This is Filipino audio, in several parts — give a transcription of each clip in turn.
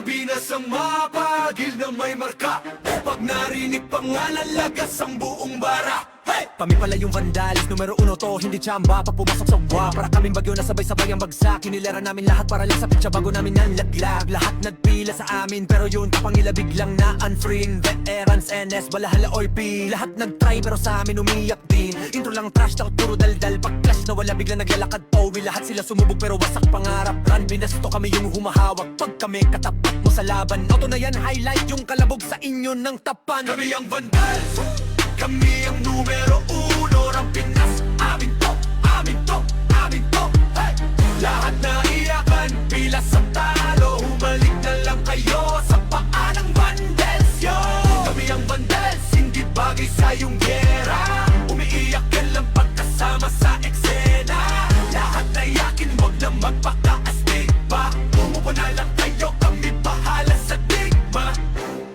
Pilipinas ang mapagil na may marka. Pag narinig pangalan, lagas ang buong bara. Hey! Kami pala yung vandalis, numero uno to, hindi tsamba. Pag pumasok sa wa, para kaming bagyo na sabay-sabay ang bagsak. Kinilera namin lahat para lang sa pitsa bago namin nanlaglag. Lahat nagpila sa amin, pero yun kapangila biglang na unfreeing. Veterans, NS, balahala, OIP. Lahat nagtry pero sa amin umiyak din. Intro lang trash, takot puro daldal. Pag clash na wala biglang naglalakad pauwi. Lahat sila sumubog pero wasak pangarap. Run, binasto kami yung humahawak. Pag kami katapat mo sa laban, auto na yan, highlight yung kalabog sa inyo ng tapan. Kami ang vandals, kami ang numero uno ng Pinas. Amin to, amin to, amin to. Hey! Lahat na iyakan, pila sa talo. Humalik na lang kayo sa paa ng vandals, yo. Kami ang vandals, hindi bagay sa iyong gera. Umiiyak ka lang pagkasama sa eksena. Lahat na iyakin, wag na magpaka-astig pa. Umupo na lang kayo, kami bahala sa digma.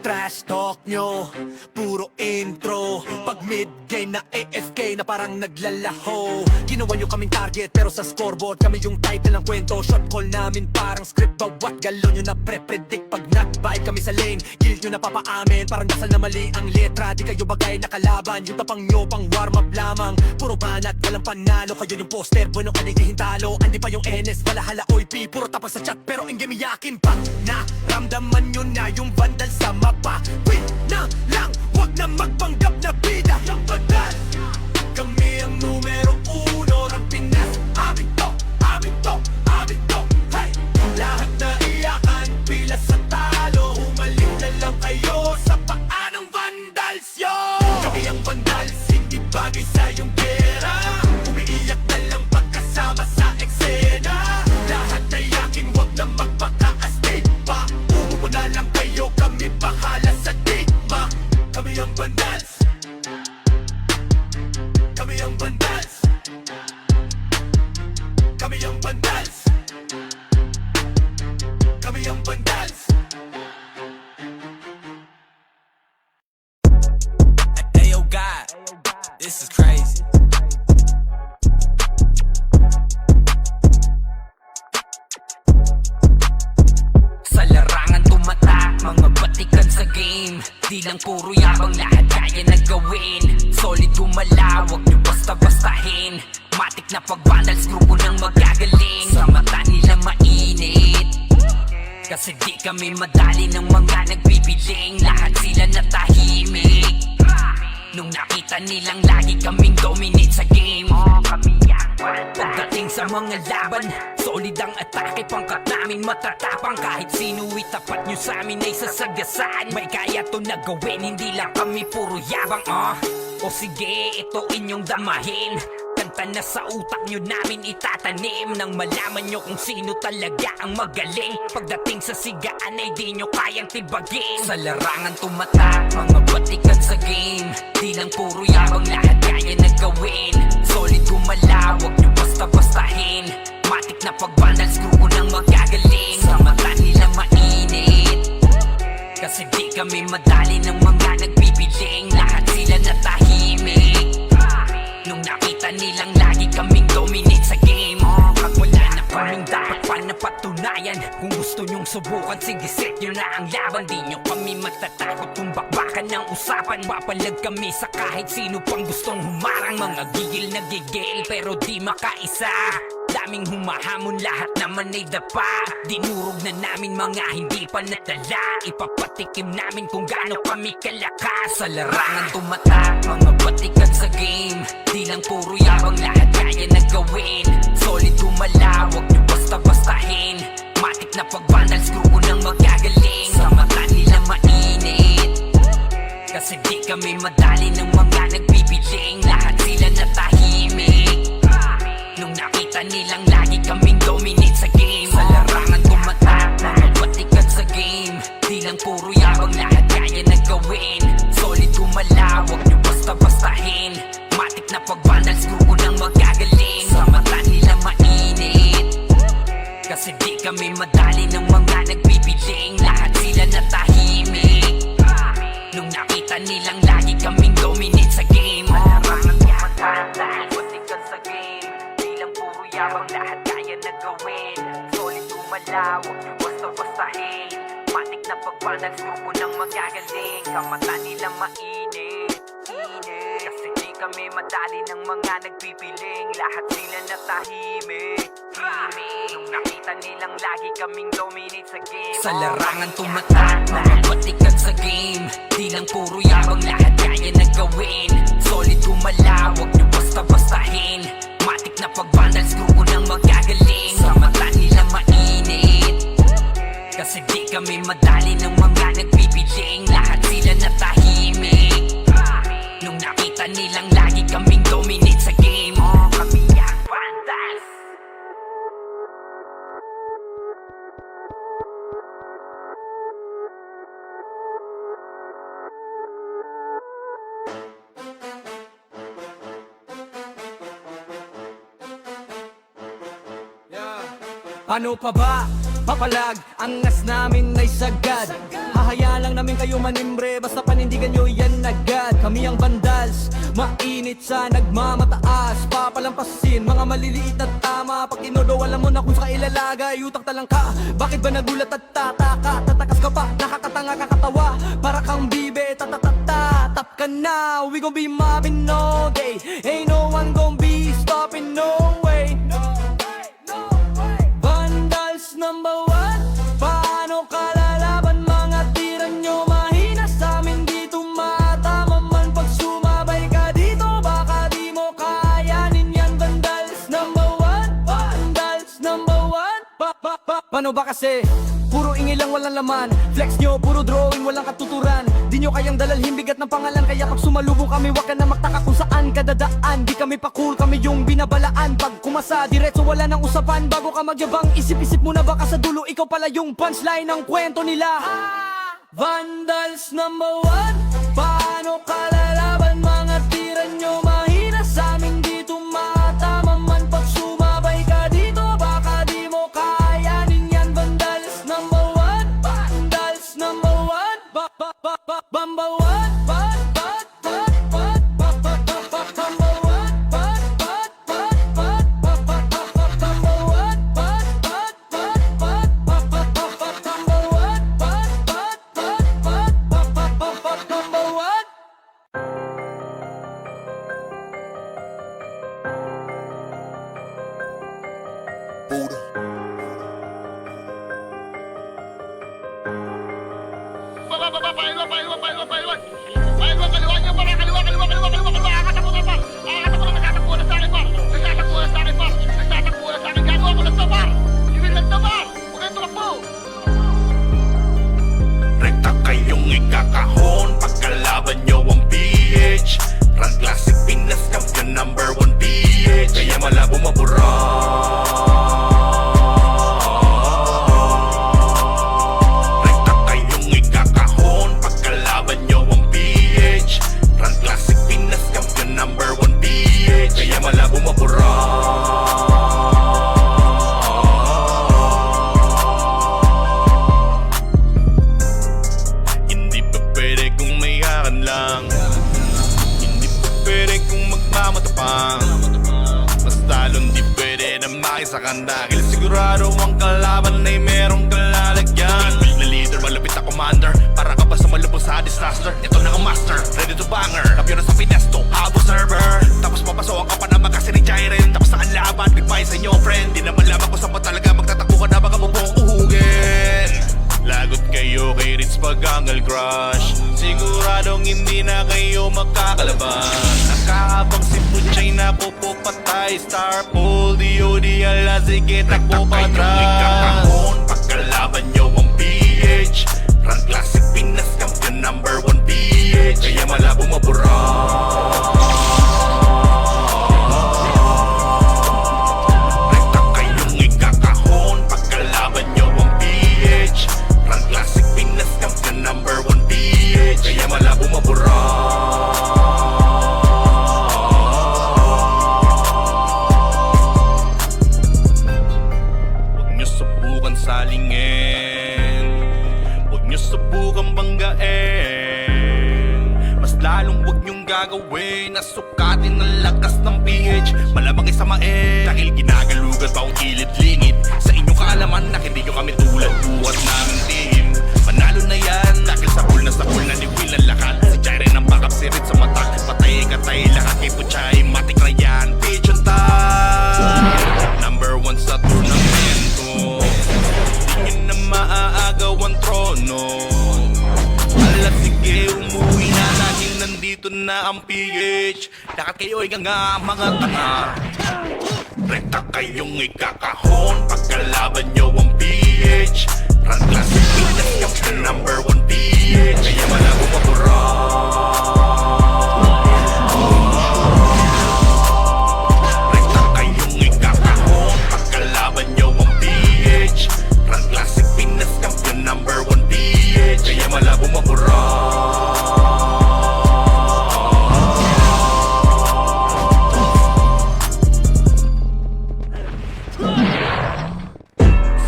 Trash talk nyo, puro intro. Pag mid-game na AFK na parang naglalaho. Ginawa nyo kaming target pero sa scoreboard kami yung title ng kwento. Shot call namin parang script, bawat galon nyo na pre-predict. Pag nag-vibe kami sa lane, kill nyo na papaamin. Parang dasal na mali ang letra, di kayo bagay na kalaban. Yung tapang nyo pang warm up lamang, puro banat, walang panalo. Kayo yung poster, bueno kaniging talo. Andi pa yung NS, balahala, OIP. Puro tapos sa chat pero in game iyakin pa. Naramdaman nyo na yung vandal sa mapa. Win na lang, wag na magpanggap na bida. Yung bandal, kami ang numero uno ng Pinas. Amin to, amin to, amin to. Hey! Lahat na iyakan, pila sa talo. Humalik na lang kayo sa paa ng vandals, yo. Kami ang vandals, hindi bagay sa iyong gera. Umiiyak na lang pagkasama sa eksena. Lahat na iyakin, wag na magpaka-astig pa. Umupo na lang kayo, kami bahala sa digma. Kami ang vandals, kami ang vandals, kami ang vandals, kami ang vandals. Hey yo God, this is crazy. Sa larangan tumatak, mga batikan sa game. Di lang puro yabang, lahat kaya na gawin. Solid gumalaw, wag nyo basta-bastahin. Matik na pag-vandals, grupo ng magagaling. Sa mata nila mainit, kasi di kami madali ng mga nagbibiling. Lahat sila natahimik nung nakita nilang lagi kaming dominate sa game. Pagdating sa mga laban, solid ang atake. Pangkat namin matatapang, kahit sino itapat nyo sa amin ay sasagasaan. May kaya to na gawin, hindi lang kami puro yabang. O sige, ito inyong damahin. Kanta na sa utak nyo namin itatanim, nang malaman nyo kung sino talaga ang magaling. Pagdating sa sigaan ay di nyo kayang tibagin. Sa larangan tumatak, mga batikan sa game. Di lang puro yabang, lahat kaya na gawin. Solid gumalaw, wag nyo basta-bastahin. Matik na pag-vandals, grupo ng magagaling. Sa mata nila mainit, kasi di kami madali ng mga nagbibiling. Lahat sila natahimik nung nakita nilang lagi kaming dominate sa game. Wala na kaming dapat pa napatunayan. Kung gusto nyong subukan, sige set nyo na ang laban. Di nyo kami matatakot kung bakbakan ng usapan. Papalag kami sa kahit sino pang gustong humarang. Mga gigil na gigil pero di makaisa. Daming humahamon, lahat naman ay dapa. Dinurog na namin mga hindi pa natala. Ipapatikim namin kung gaano kami kalakas. Sa larangan tumatak, mga batikan sa game. Di lang puro yabang, lahat kaya na gawin. Solid gumalaw, wag nyo basta-bastahin. Matik na pag-vandals, grupo ng magagaling. Sa mata nila mainit, kasi di kami madali ng mga nagbibiling. Lahat sila natahimik nung nakita nilang lagi kaming dominate sa game. Sa larangan tumatak, mga batikan sa game. Di lang puro yabang, lahat kaya na gawin. Solid gumalaw, wag nyo basta-bastahin. Matik na pag-vandals, grupo ng magagaling. Sa mata nila mainit, kasi di kami madali ng mga nagbibiling. Lahat sila natahimik nung nakita nilang lagi kaming dominate sa game. Larangan tumatak, lahat batikan sa game. Di lang puro yabang, lahat kaya na gawin. Solid gumalaw, huwag niyo basta-bastahin. Matik na pagbanag, grupo ng magagaling. Kamata nila mainit, init. Kasi di kami madali ng mga nagpipiling. Lahat sila natahimik, himik. Nung nakita nilang lagi kaming dominate sa game. Sa larangan tumatak, mga batikan sa game. Di lang puro yabang, lahat kaya na gawin. Solid gumalaw, wag nyo basta-bastahin. Matik na pag-vandals, grupo ng magagaling. Sa mata nila mainit, kasi di kami madali ng mga nagpipiling. Lahat sila natahimik nung nakita nilang lagi kaming dominate sa game. Kami ang vandals. Ano pa ba? Papalag, angas namin ay sagad. Hahayaan lang namin kayo manimbre, basta panindigan nyo yan agad. Kami ang vandals, mainit sa nagmamataas. Papalampasin, mga maliliit na tama. Pag inodo, alam mo na kung sa ilalagay. Utak talang ka, bakit ba nagulat at tataka? Tatakas ka pa, nakakatanga kakatawa. Para kang bibe, tatatata. Tap ka na, we gon' be mobbing all day. Ain't no one gon' be stopping, no way. Vandals number one, paano kalalaban? Mga tira nyo mahina sa amin, di tumatama man. Pag sumabay ka dito, baka di mo kayanin yan. Vandals number one, vandals number one. Paano ba kasi? Puro ingay lang, walang laman. Flex nyo, puro drawing, walang katuturan. Di nyo kayang dalalhin, bigat ng pangalan. Kaya pag sumalubong kami, wag ka na magtaka kung saan ka dadaan. Di kami pa cool, kami yung binabalaan. Pag kumasa, diretso wala nang usapan. Bago ka magyabang, isip-isip muna baka sa dulo ikaw pala yung punchline ng kwento nila. Vandals number one, paano kalalaban? Mga tira nyo mahina sa amin, di tumatama man. Pag sumabay ka dito, baka di mo kayanin yan. Vandals number one, vandals number one, Bamba one, Rekta kayong ikakahon pagkalaban nyo ang PH. Run Classic Pinas Champion number 1 PH. Kaya malabo mabura. Rekta kayong ikakahon pagkalaban nyo ang PH. Run Classic Pinas Champion number 1 PH. Kaya malabo mabura. Mas lalong di pwede na makisakan dahil sigurado ang kalaban ay merong kalalagyan. Build na leader, malapit na commander, para ka ba sa malubos sa disaster? Ito na ang master, ready to banger. Kampiyon na sa Pinesto, habos server. Tapos papasokan ka pa naman kasi ni Jairen. Tapos na ang laban, goodbye sa inyo friend. Di naman lamang kung saan pa talaga magtatakbo ka na baka mong uhugin. Lagot kayo kay Ritz Pagangal Crush, siguradong hindi na kayo makakalaban. Nakahabang si Puchay na pupupatay. Star Pool, DOD, ala sige takbo patras. Kayong ikakahon pagkalaban nyo ang PH. Run Classic Pinas Champion number 1 PH. Kaya malabo mabura. Rekta kayong ikakahon pagkalaban nyo ang PH. Run Classic Pinas Champion number 1 PH. Kaya malabo mabura. Huwag nyo subukan salingin, huwag nyo subukan banggain. Mas lalong huwag nyong gagawin na sukatin ang lakas ng PH. Malamang isamain dahil ginagalugan pa ang kilid-lingid. Sa inyong kaalaman na hindi nyo kami tulad buhat namin team. na ang PH. Lahat kayo ay nga mga tanga. Rekta kayong ikakahon pagkalaban nyo ang PH. Run classic Pinas Champion number 1 PH. Kaya malago mapura. Rekta kayong ikakahon pagkalaban nyo ang PH. Run classic Pinas Champion number 1 PH. Kaya malago mapura.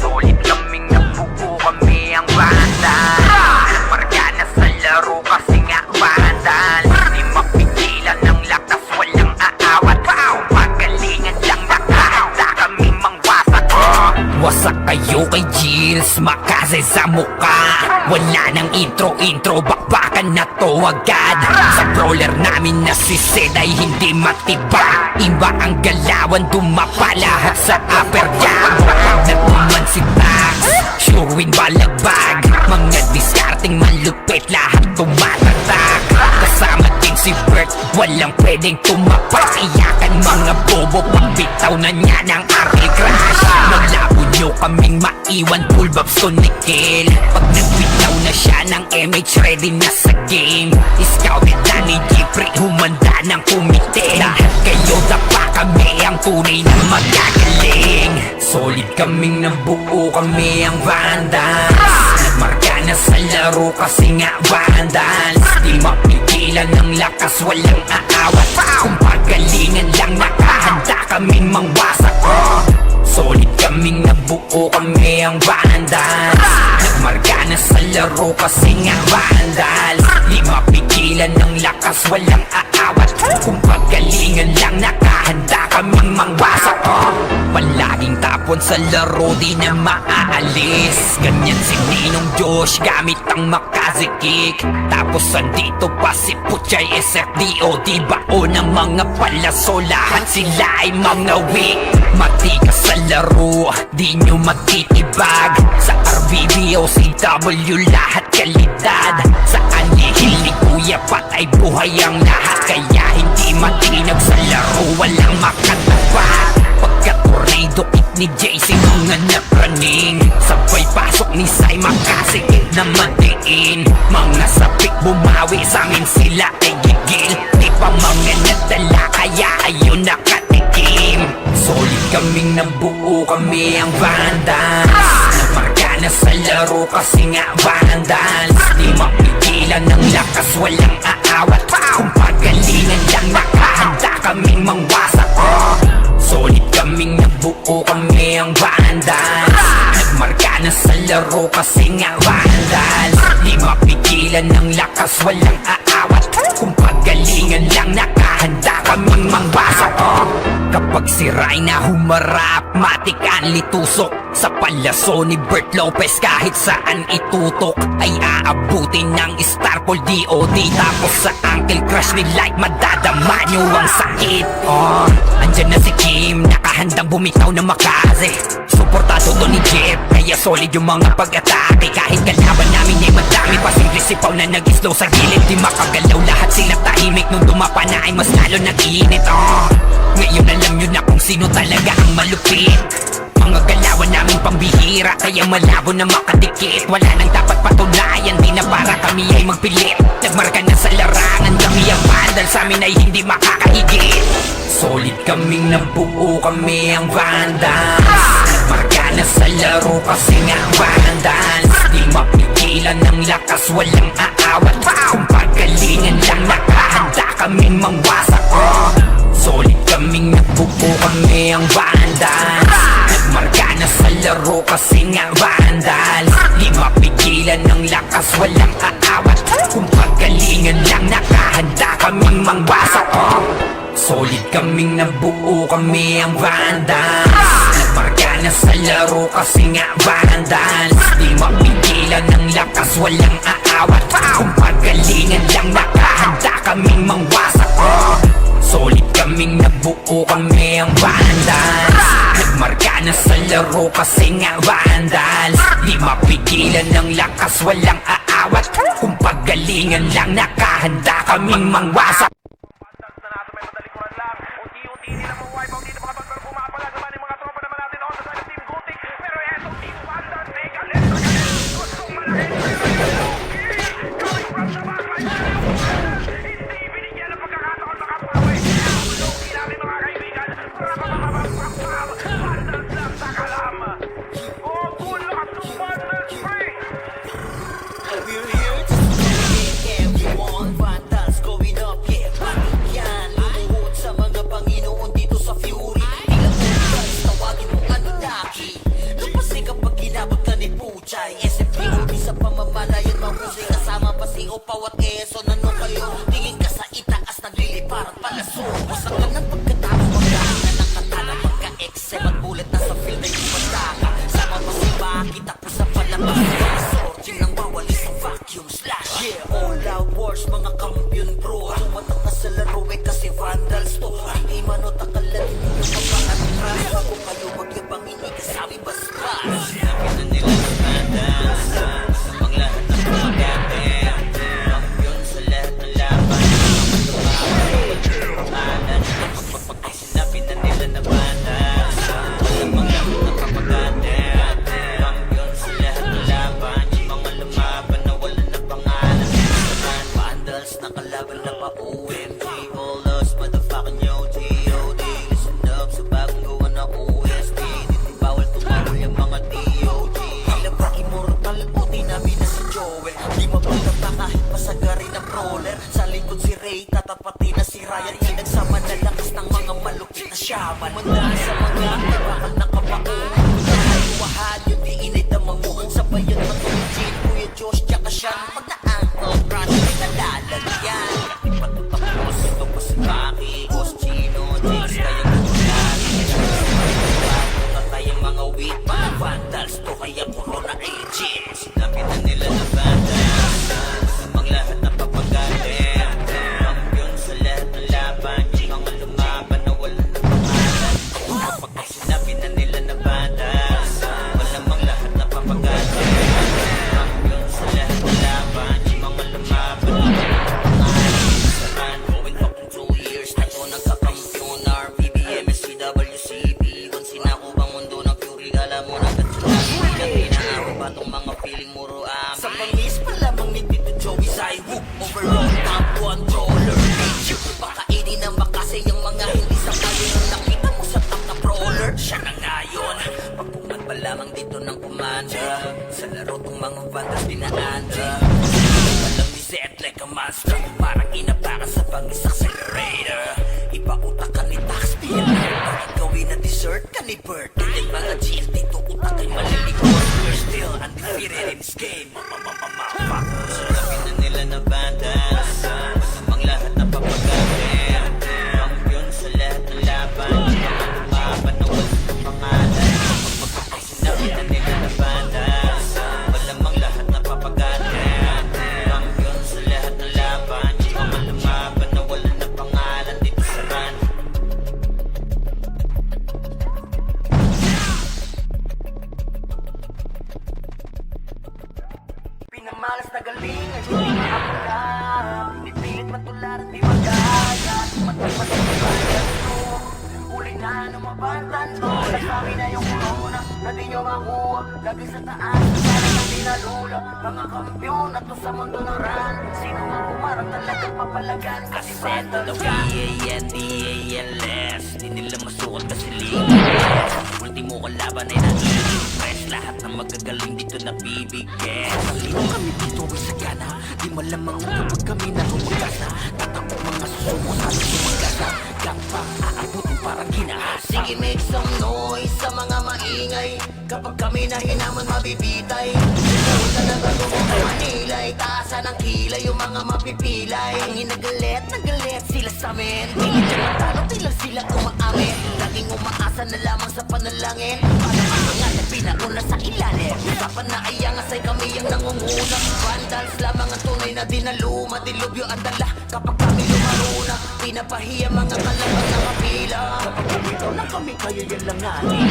Solid kaming nabuo kami ang banda. Marga na sa laro kasi nga bandal. Di mapigilan ng lakas, walang aawat. Pagalingan lang nakahanda kami mangwasak. Wasak kayo kay Gilles, makase sa muka. Wala nang intro, bakbakan na to agad. Sa brawler namin na si Zed ay hindi matiba. Iba ang galawan, dumapa lahat sa upper jab. Natuman si Tax, sure win balagbag. Mga diskarting malupit, lahat tumatatak. Kasama din si Bert, walang pwedeng tumapak. Iyakan mga bobo, pagbitaw na niya ng arcade crash. Malabo nyo kaming maiwan, full babs to Nickel. Pag nagbitaw na siya ng MH, ready na sa game. Scouted na ni Jeffrey, humanda ng kumite. Lahat kayo dapa, kami ang tunay na magagaling. Solid kaming nabuo, kami ang Vandals. Nagmarka na sa laro kasi nga Vandals. Di mapigilan ng lakas, walang aawat. Kung pagalingan lang, nakahanda kaming mangwasak. Solid kaming nabuo, kami ang Vandals. Nagmarka na sa laro kasi nga Vandals. Di mapigilan ng lakas, walang aawat. Kung pagalingan lang, nakahanda kaming mangwasak. Palaging tapon sa laro, di na maaalis. Ganyan si Ninong Josh, gamit ang Makaze kick. Tapos andito pa si Puchay SFDO. Di bao ng mga palaso, lahat sila ay mga weak. Matikas sa laro, di nyo matitibag. Sa RBBO, CW, lahat kalidad. Sa anihil ni Kuya patay buhay ang lahat. Kaya hindi matinag sa laro, walang makatapat. Pagka-tornado kick ni JC, mga napraning. Sabay pasok ni Sai, makasikip na matiin. Mga sapik bumawi, sa amin sila ay gigil. Di pa mga nadala, kaya ayun nakatikim. Solid kaming nabuo, kami ang Vandals. Nagmarka na sa laro kasi nga Vandals. Di mapigilan ng lakas, walang aawat. Kung pagalingan lang, nakahanda kaming mangwasak. Solid kaming nabuo, kami ang Vandals. Nagmarka na sa laro kasi nga Vandals. Di mapigilan ng lakas, walang aawat. Kung pagalingan lang, nakahanda kaming mangwasak. Kapag si Rayna humarap, matik ang litusok. Sa palaso ni Bert Lopez, kahit saan itutok ay aabutin ng Starpol DOD. Tapos sa Uncle Crush ni Light, madadama nyo ang sakit. Andyan na si Kim, nakahandang bumitaw na Makaze. Suportado to ni Jeff, kaya solid yung mga pag-atake. Kahit kalaban namin ay madami, pasimple sipaw na nag-slow sa gilid. Di makagalaw, lahat sila tahimik. Nung dumapa na ay mas lalo nag-iinit. Ngayon alam nyo na kung sino talaga ang malupit. Mga galawan namin pambihira, kaya malabo na makadikit. Wala nang dapat patunayan, di na para kami ay magpilit. Nagmarka na sa larangan, kami ang Vandal, sa amin ay hindi makakahigit. Solid kaming nabuo, kami ang Vandals. Nagmarka na sa laro kasi nga Vandals. Di mapigilan ng lakas, walang aawat. Kung pagalingan lang, nakahanda kaming mangwasak. Solid kaming nabuo, kami ang Vandals. Nagmarka na sa laro kasi nga Vandals. Di mapigilan ng lakas, walang aawat. Kung pagalingan lang, nakahanda kaming mangwasak. Solid kaming nabuo, kami ang Vandals. Nagmarka na sa laro kasi nga Vandals. Di mapigilan ng lakas, walang aawat. Kung pagalingan lang, nakahanda kaming mangwasak. Solid kaming nabuo, kami ang Vandals. Nagmarka na sa laro kasi nga Vandals. Di mapigilan ng lakas, walang aawat. Kung pagalingan lang, nakahanda kaming mangwasak. We're here to celebrate everyone. Vandals going up, yeah, bakit yan? Lumuhod sa mga Panginoon dito sa Fury. Ilang oras, tawagin mo Anunnaki. Lupasin kapag ginabot ka ni Puchay. SFPOD sa pamamalayan, mahusay kasama pa si Opaw at Quezon. Ano kayo? Tingin ka sa itaas, nagliliparang palaso. Wasak ka ng pagkatapos, magkahangan ng katana. Magka-XM at bullet na sa field ay kumandaka. Sama pa si Baki, tapos sa palabas. Yun ang bawali sa vacuum slash. Yeah, all out wars, mga kampiyon bro. Tumatak na sa laro eh kasi vandals to. Hindi manot akalan, hindi nyo mapaatras. Kung kayo magyabang hindi kasabi basbas. Sinabi na nila ng vandals sa mga lahat ng pagkate. Kampiyon sa lahat ng laban. Ay sinabi na nila na vandals sa mga lahat ng pagkate. Kampiyon sa lahat ng laban. Lumaban na wala na pangalan. Vandals na kalaban na pa OMG. All us motherfucking yo G.O.D. Listen up sa bagong gawa na OST. Hindi bawal tumawal yung mga D.O.G. Tila ba immortal o di namin na si Joel. Di mapagtapa kahit masagari ng brawler. Sa likod si Ray, tatapatin na si Ryan. Pinagsama na lakas ng mga malupit na shaman. Manda sa mga bakal na kabao. Wahad yung di inay damang mo. Sabayan matulogin Kuya Josh tsaka siya. Pag na-uncle crush ay nalalagyan. Ipatutapos ito pa si Baki Boss Chino, Jigs kayang matulari. Patay ang mga weak, mga vandals to kaya corona ay legit. Sinabi na nila na vandals sa mga lahat na papagalit. Kampiyon sa lahat ng laban. Yung mga lumaban na wala na pangalan. Kapag sinabi na nila na vandals, wala mang lahat na papagalit. Kampiyon sa lahat ng laban. Yung mga lumaban na wala na pangalan. Saran, going fucking 2 years na to nagkakampiyon. RPBM, SCWCB. Once sinako bang mundo ng Fury, alam mo na katsunami. Hindi na ba tong mga feeling muro amin? Sa pangis pa lamang ni Tito Joey Zaiwu. Overall top controller bitch. Pakainin ng makasay yung mga hindi sa kali nung nakita mo sa top na brawler. Siya na ngayon. Pagpungan pa lamang dito ng kumanda. Sa laro tong mga vandals dinaanda. Alam ni Zed like a monster. Parang inabaka sa pangis accelerator. Ipautak ka ni Taxpill. Bakit gawin na dessert ka ni Bert? Hindi mga G's dito utak ay malilikot. We're still undefeated in this game. Sinabi na nila na vandals sa mga lahat na papagalit. Kampiyon sa lahat ng laban. Mga lumaban na wala ng pangalan. Sinabi na nila na vandals wala mang lahat na papagalit. Kampiyon sa lahat ng laban. Mga lumaban na wala ng pangalan dito sa run. Pinamalas na galing at hindi makapula. Pinipilit matularan, di magaya. Matapos ang bayan ko. Uli na lumabantan mo. Nasabi na yung corona na di nyo makuha. Lagi sa taas, sana nang dinalula. Mga kampiyon na to sa mundo ng run. Sino mang kumarang talagang papalagan. Kasi seto na D-A-N-D-A-N-less. Di nila masukat kasi ligas. Ultimo kalaban ay nag-i-impress. Lahat ng magagaling dito na bibigyan. Malino kami dito ay sagana. Di malamang kapag kami narumagasa. Tatakot mga susumo sa ating sumagasa. Gapang aabutin parang ginahasa. Sige make some noise sa mga maingay. Kapag kami na hinaman mabibitay. Punta na bago mo kay Manilay. Taasan ng kilay yung mga mapipilay. Ang hinagalit, nagalit sila sa amin. Tingin siya matalo, tila sila umaamin. Laging umaasa na lamang sa panalangin. Para mga nagpinauna sa ilalim. Usapan na ayangas ay kami ang nangunguna. Vandals lamang ang tunay na dinaluma. Dilubyo ang dala kapag kami lumaruna. pinapahiya mga kalaban na kapila. Kapag bumitaw na kami, kayo yan lang natin.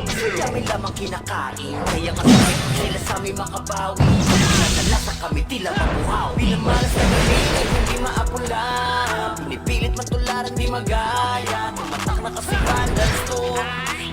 Kasi kami lamang kinakain. Kaya kasabay sila sa aming makabawi. Natalasa kami tila mabuhaw. Pinamalas na galing ay hindi maapula. Pinipilit matularan di magaya. Tumatak na kasi vandals to.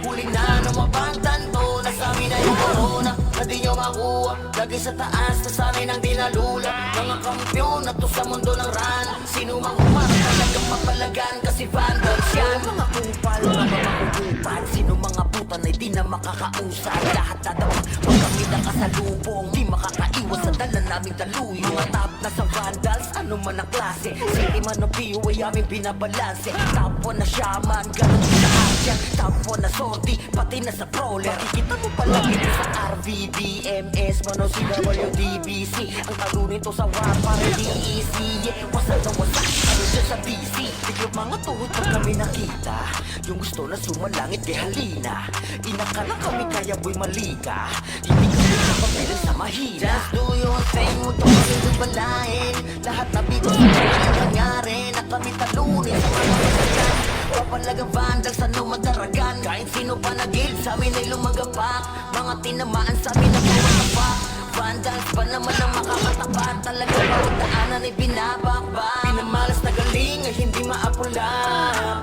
Huli na lumabantan to. Nasa amin na yung corona na di nyo makuha. Lagi sa taas na sa amin ang dinalula. Mga kampyon na to sa mundo ng ran. Sino mang umarang talagang mapalagan. Kasi vandals yan. Mga kupal na mga kukupan. Sino mga putan ay di na makakausap. Lahat dadama pag kami nakasalubong. Di makakaiwas sa dala naming daluyo. Mga top na sa vandals, ano man ang klase. City man o piyo ay aming binabalanse. Top 1 na shaman, ganun din sa action. Top 1 na sorti, pati na sa prole. Kikita mo pala ito sa RVDMS, man o CWDBC. Ang talo nito sa war para di easy. Yeah, wasak na wasak, ano dyan sa DC. Tiglop mga tuhod pag kami nakita. Yung gusto na sumalangit kay halina. Inaka lang kami kaya boy malika. Hindi kami napapilan sa mahina. Just do your thing, huwag kang magigubalain. Lahat na bito sa kanya nangyari. Na kami talunin sa mga masayan. Papalagang vandals, ano madaragan. Kahit sino pa nagil, sa amin ay lumagapak. Mga tinamaan sa amin na mawagapak. Vandals pa naman ang makakatapat. Talaga bawat daanan ay binabakbak. Pinamalas na galing ay hindi maapula.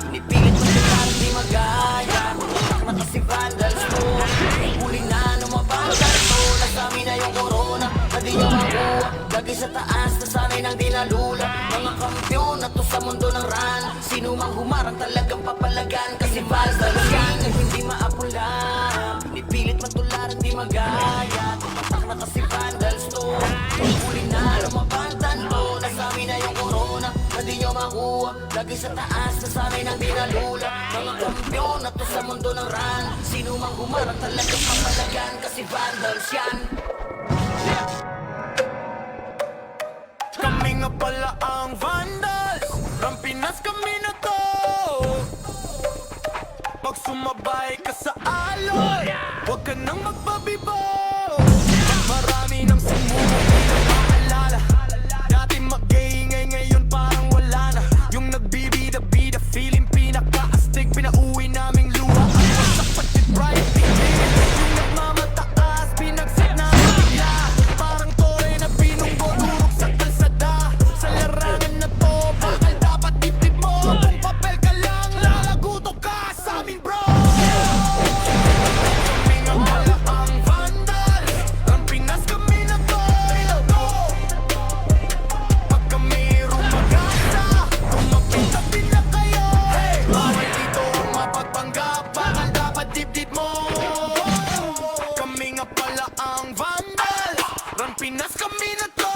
Pinipilit matularan di magaya. Tumatak na kasi vandals to. Huli na lumabantan to. Nasa amin na yung corona na di nyo makuha. Lagi sa taas na sanay nang dinalula. Mga kampyon na to sa mundo ng ran. Sino mang humarang talagang papalagan. Kasi vandals yan ay hindi maapula. Pinipilit matularan di magaya. Tumatak na kasi vandals to. Huli na lumabantan to. Nasa amin na yung corona na di nyo makuha. Lagi sa taas na sanay nang dinalula. Mga kampyon na to sa mundo ng ran. Sino mang humarang talagang papalagan. Kasi vandals yan. Kami nga pala ang vandals. From Pinas kami na to. Pag sumabay ka sa aloy, huwag ka nang magpabibo. Marami nang sumubok, di na maalala. Dati mag-iingay, ngayon parang wala na. Yung nagbibida-bida, feeling pinaka-astig. Pinauwi naming luha, ang wasak pati pride. Yung nagmamataas, pinagsit na bigla. Parang tore na binunggo, durog sa kalsada. Sa larangan na to, bakal dapat dibdib mo. Kung papel ka lang, lalagutok ka sa amin bro. Kami nga pala ang vandal. Ang Pinas kami na to. Pag kami rumagasa, tumapit-tabi na kayo. Bawal dito ang mapagpanggap, bakal dapat dibdib mo. Kami nga pala ang vandal. Ang Pinas kami na to.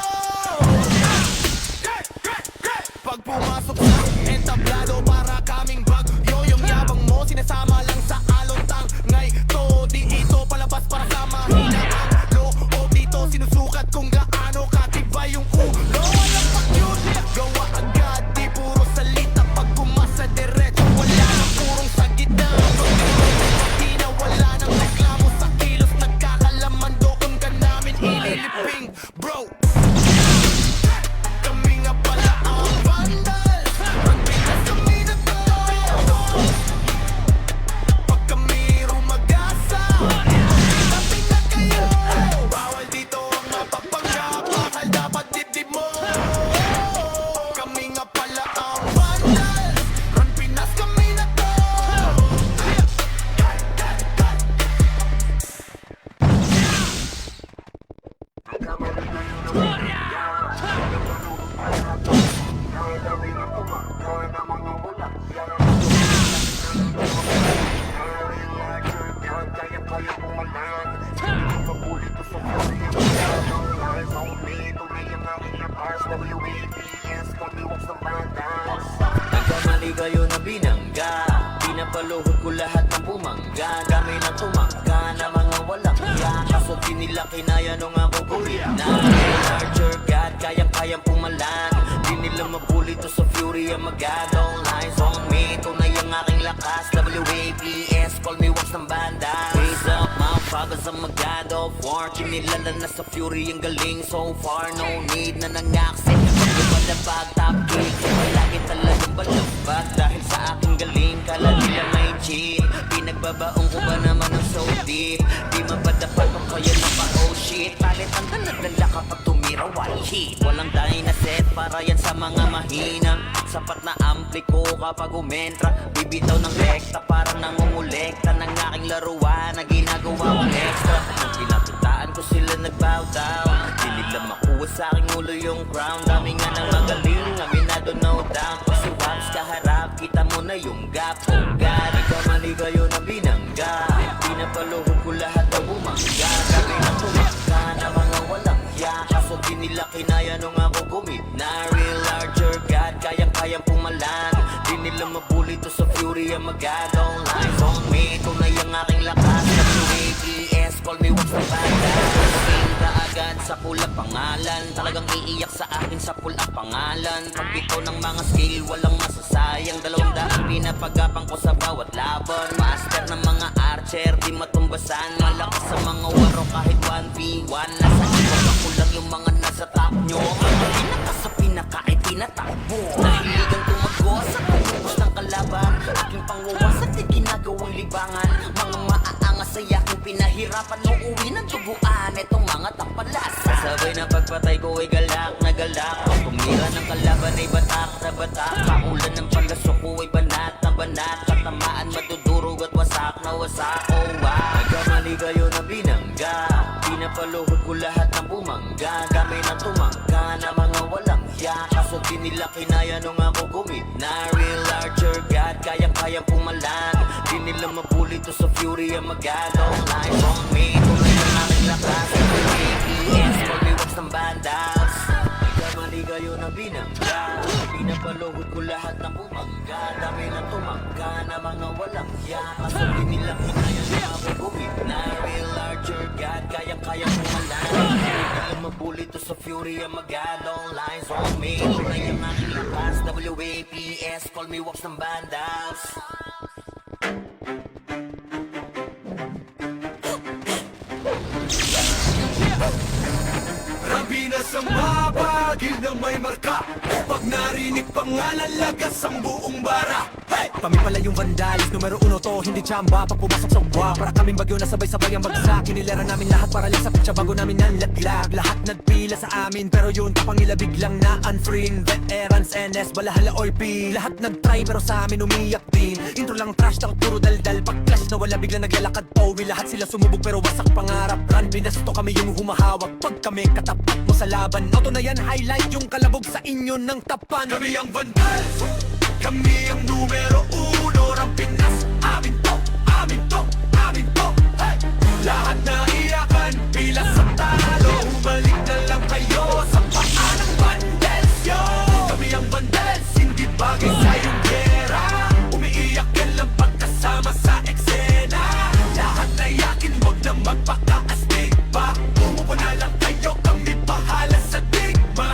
Pag pumasok sa entablado, para kaming bagyo. Yung yabang mo, sinasama lang sa alontang. Ngay to, di ito palabas para sa mahina. Ang loob dito, sinusukat kung gaano katibay yung ulo. Walang pakyut, gawa agad, di puro salita. Pag kumasa diretso, wala nang purong sa gitna. Di na wala nang reklamo sa kilos. Nagkakalaman doon ka namin ililiping, bro. Kami nga pala ang vandal. Ang Pinas kami na to. Pag kami rumagasa, tabi na kayo. Bawal dito ang mapapanggap, bakal dapat dibdib mo. Kami nga pala ang vandal. Ang Pinas kami na to. Nagkamali kayo na binangga. Pinapaluhod ko lahat ng bumangga. Kami na tumangga na mga walang hiya. Kaso di nila kinaya nung ako gulit na. Larger God, kayang-kayang pumalan. Di nila mabuli to sa fury ang magad. All eyes on me, tunay ang aking lakas. WAPS, call me wax ng banda. Raise up, Mount Fagas ang magad of war. Kinilala na sa fury ang galing so far. No need na nangaksin. nilabag top kick Palagi talagang balabag Dahil sa aking galing kala nila may cheat Pinagbabaong ko ba naman ng so deep Di mapadapat kung kaya na pa oh shit Palit ang nagdala kapag tumira one hit Walang dahil na set para yan sa mga mahina Sapat na ampli ko kapag umentra Bibitaw ng rekta para nangungulekta Ng aking laruan na ginagawa kong extra Nung pinatutaan ko sila nagbow down Di nila makuha sa aking ulo yung crown Dami nga ng magaling, aminado no doubt Pag si Waps kaharap, kita mo na yung gap Oh God, ikamali kayo na binangga Pinapaluhod ko lahat na bumangga Kami na tumakka na mga walang hiya Kaso di nila kinaya nung ako gumit na Real larger God, kayang-kayang pumalan Di nila mabuli to sa fury ang magadong Lies on me, tunay ang aking lakas WAPS, call me what's the banda Sinta agad sa pulang pangalan Talagang iiyak sa akin sa pulang pangalan Pagbito ng mga skill, walang masasayang 200 pinapagapang ko sa bawat laban Master ng mga archer, di matumbasan Malakas sa mga waro kahit 1v1 Nasa ibang ako lang yung mga nasa top nyo Mga pinaka sa pinaka ay tinatakbo Nahiligang tumago sa pagkubos ng kalaban Aking pangwawasan di ginagawang libangan Mga maaangas ay aking pinahirapan Uuwi ng duguan itong mga tampalas Sabay na pagpatay ko ay galak na galak Pag tumira ng kalaban ay batak na batak Paulan ng palaso ko ay banat na banat Katamaan madudurog at wasak na wasak Oh wow, nagkamali kayo na binangga Pinapaluhod ko lahat ng bumangga Kami na tumangga na mga walang hiya Kaso di nila kinaya nung ako gumit na Real larger God, kayang-kayang pumalan Di nila mabuli to sa fury ang magadong Lies on me, tunay ang aking lakas APS, call me what's ng bandas Nagkamali kayo na binangga Pinapaluhod ko lahat ng bumangga Dami na tumangga na mga walang hiya Kaso di nila kinaya nung ako gumit na Real larger God, kayang-kayang pumalan Di nila mabuli to sa fury ang magadong Lies on me, tunay ang aking lakas WAPS, call me what's ng bandas Rabi na sa mabagil na may marka Pag narinig pangalan lagas ang buong bara hey! Kami pala yung vandalis, numero 1 to, hindi chamba Pag pumasok sa uwa, para kaming bagyo na sabay-sabay ang bagsak Kinilera namin lahat para lang sa pitsa bago namin nanlaglag Lahat nagpila sa amin, pero yun kapangila biglang na unfriend Veterans, NS, balahala or P Lahat nagtry pero sa amin umiyak din Intro lang trash, takot puro daldal Pag clash na wala biglang naglalakad Owi lahat sila sumubog pero wasak pangarap Run, binasto kami yung humahawak Pag kami katapat mo sa laban Auto na yan, highlight yung kalabog sa inyo ng tapan Kami ang vandals, kami ang numero 1 ng Pinas. Amin to, amin to, amin to, hey! Lahat na iyakan, pila sa talo. Humalik na lang kayo sa paa ng vandals, yo! Kami ang vandals, hindi bagay sa iyong gera. Umiiyak ka lang pagkasama sa eksena. Lahat na iyakin, wag na magpakaastig pa. Umupo na lang kayo, kami bahala sa digma.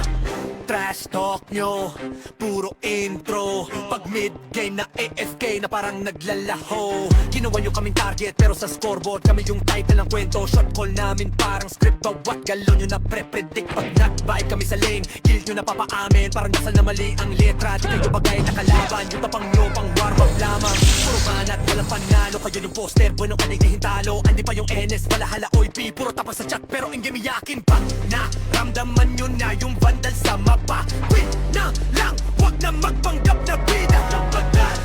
Trash talk nyo, puro intro Pag mid-game na AFK na parang naglalaho Ginawa nyo kaming target pero sa scoreboard Kami yung title ng kwento Shot call namin parang script Bawat galon nyo na pre-predict Pag nag-vibe kami sa lane Guild nyo na papaamin Parang dasal na mali ang letra Di kayo bagay na kalaban Yung tapang nyo pang warm-up lamang Puro banat, walang panalo Kayo yung poster, bueno kanig hintalo Andi pa yung NS, balahala OIP Puro tapang sa chat pero ingame yakin pa Naramdaman nyo na yung vandal sa mapa Quit na lang, wag na magpanggap na bida Ang bandal,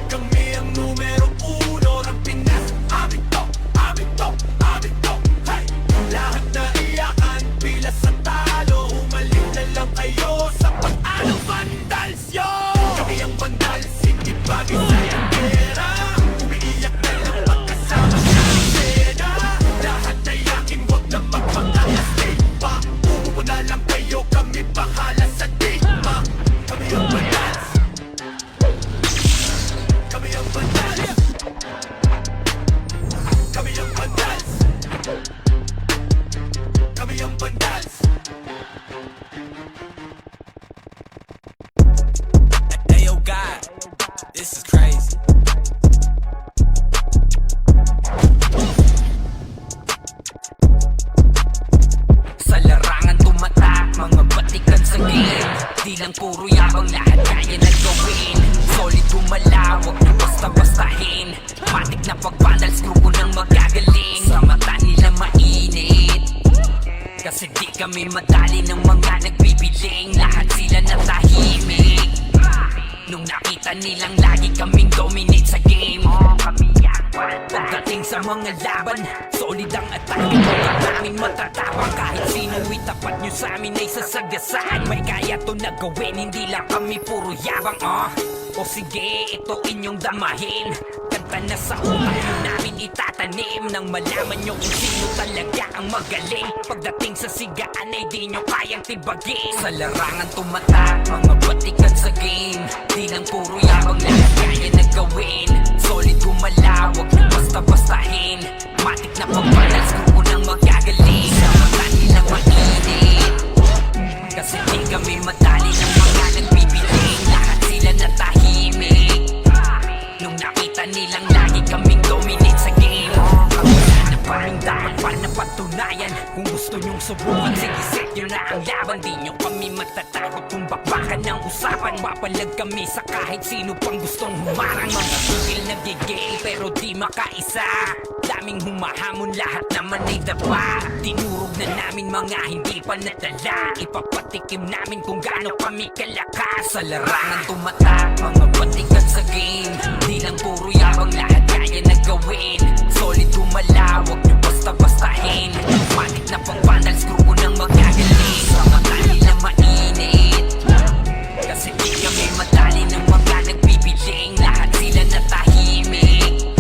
kami ang numero 1 ng Pinas. Amin to, amin to, amin to, hey! Lahat na iyakan, pila sa talo. Humalik na lang kayo sa pag-ano vandals, yo! Kami ang vandals, hindi bagay sa iyong pera. Umiiyak na lang pagkasama sa eksena. Lahat na iyakin, wag na magpakalastig pa. Umupo na lang kayo, kami bahala sa digma. Kami ang vandals. Kami ang vandals. Kami ang vandals. Kami ang vandals. Hey yo God, this is crazy. Sa larangan tumatak, mga batikan sa game Di lang puro yabang, lahat kaya na gawin. Solid gumalaw, wag nyo basta-bastahin. Matik na pag-vandals, grupo nang magagaling. Sa mata nila mainit, kasi di kami madali ng mga nagbibiling. Lahat sila natahimik nung nakita nilang lagi kaming dominate sa game. Pagdating sa mga laban, solid ang atake. Pagkat namin matatapang, kahit sino itapat nyo sa amin ay sasagasaan. May kaya to na gawin, hindi lang kami puro yabang. O sige, ito inyong damahin. Kanta na sa utak nyo namin itatanim, nang malaman nyo kung sino talaga ang magaling. Pagdating sa sigaan ay di nyo kayang tibagin. Sa larangan tumatak, mga batikan sa game. Di lang puro yabang, lahat kaya na gawin. Solid gumalaw, wag nyo basta-bastahin. Matik na pag-balance, grupo nang magagaling. Sa mata nila mainit, kasi di kami madali ng mga nagbibiling. Lahat sila natahimik nung nakita nilang lagi kaming dominate sa game. Wala na kaming dapat pa na patunayan. Kung gusto nyong subukan, sige set nyo na ang laban. Di nyo kami matatakot kung bakbakan ng usapan. Mapalag kami sa kahit sino pang gustong humarang. Mga tugil nagigil pero di makaisa. Daming humahamon, lahat naman ay daba. Tinurog na namin mga hindi pa nadala. Ipapatikim namin kung gaano kami kalakas. Sa larangan tumatak, mga batikan sa game. Di lang puro yabang, lahat kaya na gawin. Solid gumalaw, wag nyo basta-bastahin. Matik na pang-vandals, grupo nang magagaling. Sa mata nila mainit, kasi di kami madali ng mga nagbibiling. Lahat sila natahimik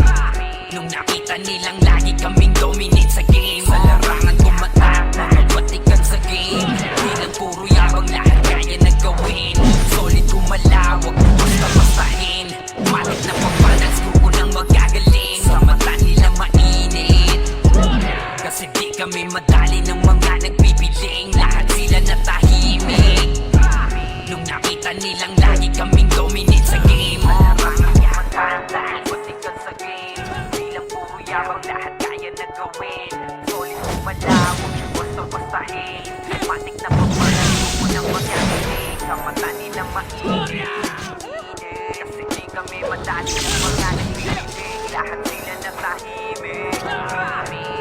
nung nakita nilang lagi kaming dominate sa game. Sa larangan tumatak, mga batikan sa game. Di lang puro yabang, lahat kaya na gawin. Solid gumalaw, wag nyo basta-bastahin. Matik na pang-vandals, grupo nang magagaling. Sa mata nila mainit, kasi di kami madali ng mga nagbibiling. Lahat sila natahimik nung nakita nilang lagi kaming dominate sa game. Batikan sa game, di lang puro yabang, lahat kaya na gawin. Solid gumalaw, huwag yung basta-bastahin. Matik na pagpalang grupo ng magagaling. Sa mata nilang mainit, kasi di kami madali ng mga nagbibiling. Lahat sila natahimik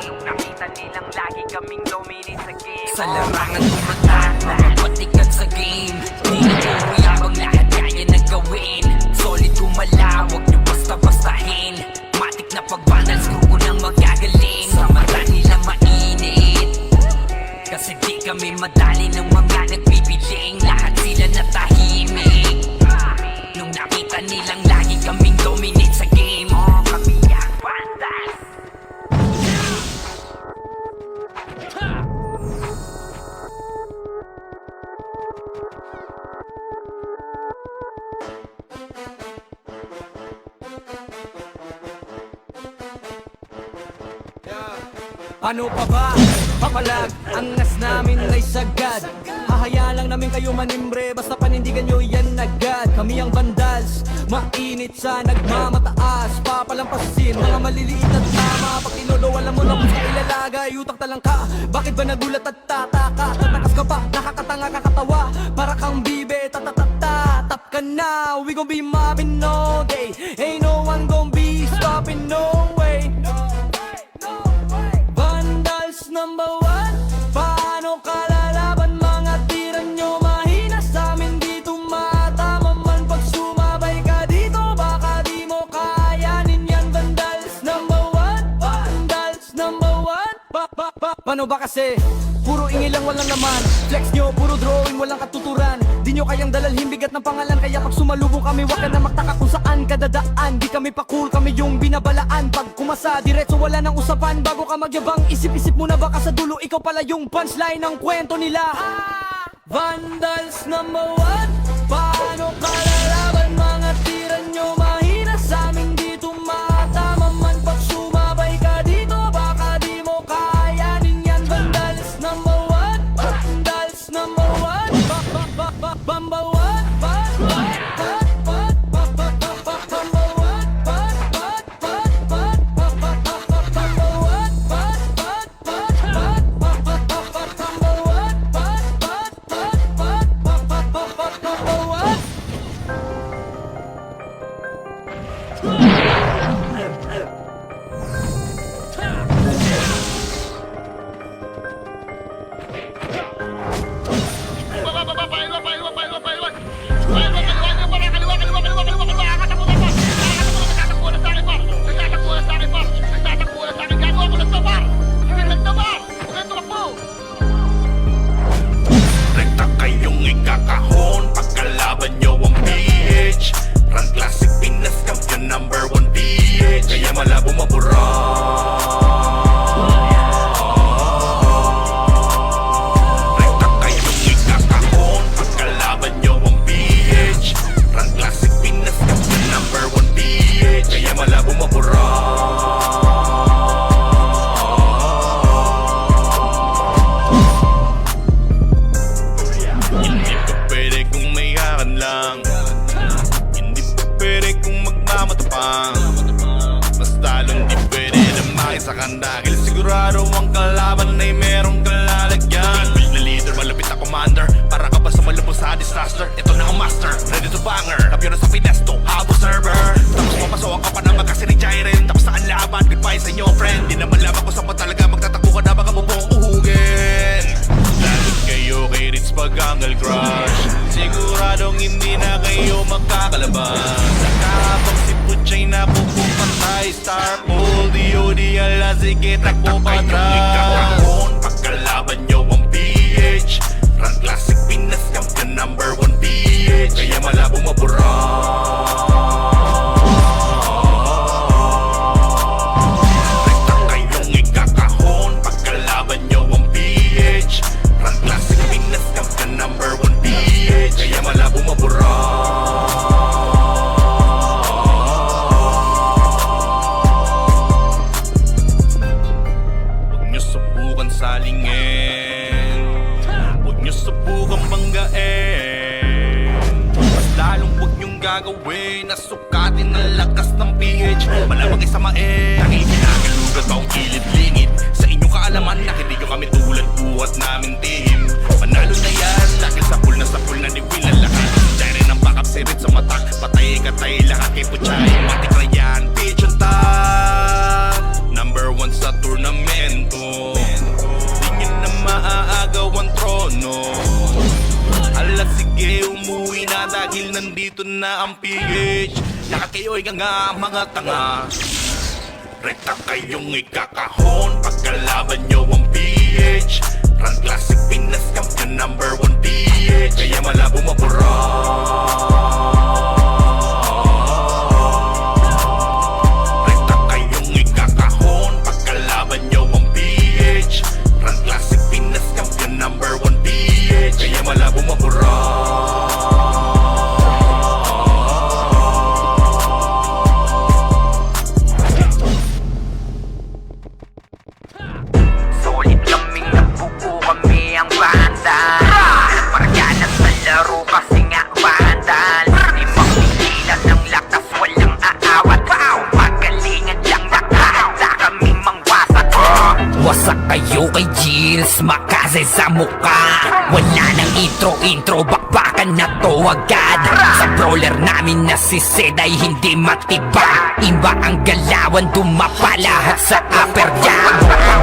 nung nakita nilang lagi kaming dominate sa game. Sa larangan tumatak, mga batikan sa game. Di na puro yabang, lahat kaya na gawin. Solid gumalaw, wag nyo basta-bastahin. Matik na pag-vandals, grupo nang magagaling. Sa mata nila mainit, kasi di kami madali ng mga nagbibiling. Lahat sila natahimik nung nakita nilang lagi kaming dominate sa game. Kami ang vandals. Ano pa ba? Papalag, angas namin ay sagad. Hahayaan lang namin kayo manimbre, basta panindigan nyo yan agad. Kami ang vandals, mainit sa nagmamataas. Papalampasin, mga maliliit at tama. Pag tinolo, alam mo na kung sa ilalagay. Utang talang ka, bakit ba nagulat at tataka? Tatakas ka pa, nakakatanga kakatawa. Para kang bibe, tatatata. Tap ka na, we gon' be mobbing all day. Ain't no one gon' be stopping, no way. Number one, paano kalalaban? Mga tira nyo mahina sa amin, di tumatama man. Pag sumabay ka dito, baka di mo kayanin yan. Vandals number one, vandals number one. Paano ba kasi? Puro ingay lang, walang laman. Flex nyo, puro drawing, walang katuturan. Di nyo kayang dalalhin bigat ng pangalan. Kaya pag sumalubong kami, wag ka na magtaka kung saan kadadaan. Di kami pa cool, kami yung binabalaan. Pag kumasa, diretso wala nang usapan. Bago ka magyabang, isip-isip mo na baka sa dulo ikaw pala yung punchline ng kwento nila. Vandals number one, paano kalalaban? Mga tira nyo mahina sa amin, di tumatama man. Pag sumabay ka dito, baka di mo kayanin yan. Vandals number one, vandals number one. Number one, sa kandagil. Sigurado ang kalaban ay merong kalalagyan. Build na leader, malapit na commander. Para ka ba sa malubos sa disaster? Ito na ang master, ready to banger. Kapyo na sa Finesto, habo server. Tapos papasok ka pa na magkasiri Jairen. Tapos saan laban, goodbye sa inyo friend. Di naman lamang kung saan pa talaga magtatakbo ka na baka mabong uhugin. Lagot kayo kay Ritz Pagangal Crush. Siguradong hindi na kayo magkakalabas. Nakapag si Puchay na pupupatay. Star Pool, DOD, ala sige takbo patras. Pagkalaban nyo ang PH. Run Classic Pinas Champion #1 PH. Kaya malabong mabura. Rekta kayong ikakahon. Pagkalaban nyo ang PH. Run Classic Pinas Champion #1 PH. Kaya malabong mabura. Huwag nyo subukan salingin. Huwag nyo subukan banggain. Mas lalong huwag nyong gagawin. Nasukatin ang lakas ng PH. Malabang isamain. Dahil kinakalugat pa ang kilid-lingid. Sa inyong kaalaman na hindi nyo kami tulad buhat namin team. Manalo na yan. Dahil sa pool na ni Will ang lahat. Diyan rin ang backup sirit sa matak. Patay katay lahat kay Puchay. Matik na yan. PH on top. #1 sa turnamento. Di nyo na maaagaw ang trono. Ala sige umuwi na dahil nandito na ang PH. Lahat kayo ay nga mga tanga. Rekta kayong ikakahon. Pagkalaban nyo ang PH. Run Classic Pinas Champion #1 PH. Kaya malabong mabura. Rekta kayong ikakahon. Pagkalaban nyo ang PH. Run Classic Pinas Champion #1 PH. Kaya malabong mabura. Solid kaming nabuo kami ang banda. Pargana sa laro kasi nga vandal. Di mapigilan ng lakas, walang aawat. Magalingan lang nakahanda kaming mangwasak. Wasak kayo kay Gilles, makasay sa muka. Wala nang intro, bakbakan na to agad. Sa brawler namin na si Zed ay hindi matibag. Iba ang galawan, dumapa lahat sa upper jab.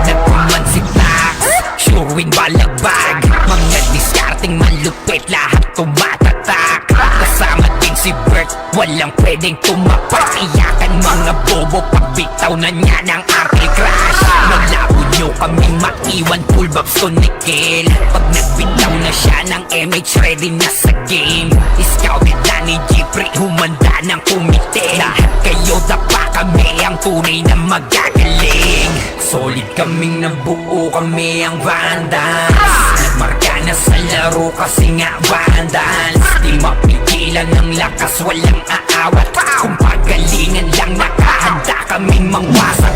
Nagkuman si Tax, sure win balagbag. Mga discarding malupit, lahat tumatatak. Kasama din si Bert, walang pwedeng tumapak. Iyakan mga bobo, pagbitaw na niya ng anti-crash. Malabo nyo kaming maiwan, full babs to Nickel. Pag nagbitaw na siya ng MH, ready na sa game. Scouted na ni Jeffrey, humanda ng kumite. Lahat kayo dapa, kami ang tunay na magagaling. Solid kaming nabuo, kami ang Vandals. Nagmarka na sa laro kasi nga Vandals. Di mapigilan ng lakas, walang aawat. Kung pagalingan lang, nakahanda kaming mangwasak.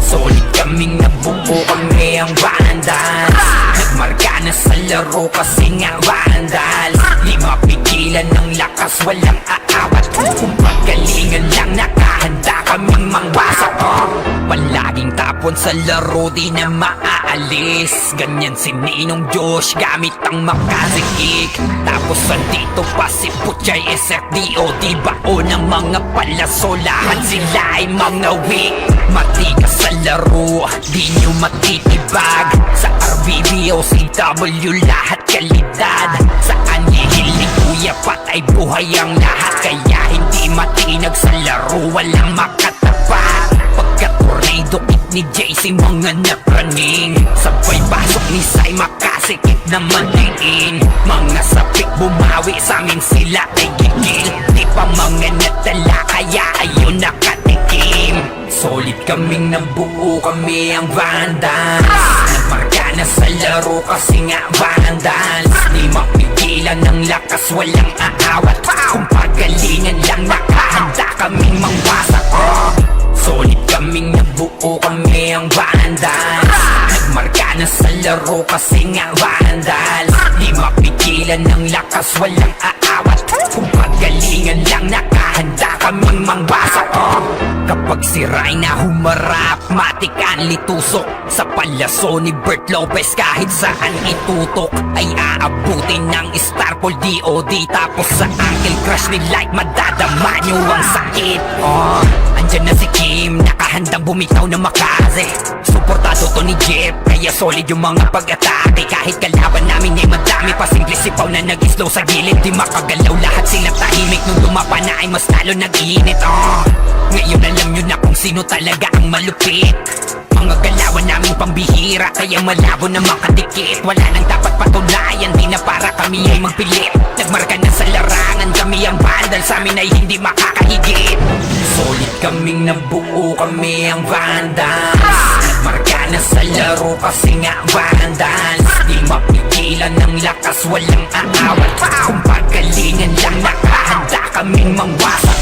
Solid kaming nabuo, kami ang Vandals. Nagmarka na sa laro kasi nga Vandals. Di mapigilan ng lakas, walang aawat. Kung pagalingan lang, nakahanda kaming mangwasak. Palaging tapon sa laro, di na maaalis. Ganyan si Ninong Josh, gamit ang makazikik. Tapos andito pa si Puchay, SFDO. Di bao ng mga palaso, lahat sila ay mga weak. Matikas sa laro, di nyo matitibag. Sa RBB o CW, lahat kalidad. Sa Anihili, Kuya Patay, buhay ang lahat. Kaya hindi matinag sa laro, walang makatapat. Pagka-tornado kit ni JC, mga napraning. Sabay pasok ni Sai, makasikip naman diin. Mga sapik bumawi, sa amin sila ay gigil. Di pa mga natala, kaya ayun nakatikim. Solid kaming nabuo, kami ang Vandals. Nagmarka na sa laro kasi nga Vandals. Di mapigilan ng lakas, walang aawat. Kung pagalingan lang, nakahanda kaming mangwasak. Solid kaming nabuo, kami ang Vandals. Nagmarka na sa laro kasi nga Vandals. Di mapigilan ng lakas, walang aawat. Kung pagalingan lang, nakahanda nakahanda kaming mangwasak. Kapag sira'y na humarap, matikan litusok sa palyaso ni Bert Lopez. Kahit saan itutok ay aabutin ng Starpol DOD. Tapos sa Uncle Crush ni Light, madadama nyo ang sakit. Andyan na si Kim, nakahandang bumitaw na makaze. Suportado to ni Jeff, kaya solid yung mga pag-atake. Kahit kalaban namin ay madami pa, simple sipaw na nag-slow sa gilid. Di makagalaw, lahat sila tahimik. Nung dumapa na ay mas lalo nag-iinit. Ngayon alam nyo na kung sino talaga ang malupit. Mga galawan namin pambihira, kaya malabo na makadikit. Wala nang dapat patunayan, di na para kami ay magpilit. Nagmarka na sa larangan, kami ang vandal, sa amin ay hindi makakahigit. Solid kaming nabuo, kami ang vandals. Nagmarka na sa laro kasi nga vandals. Di mapigilan ng lakas, walang aawat. Kung pagalingan lang, nakahanda kaming mangwasak.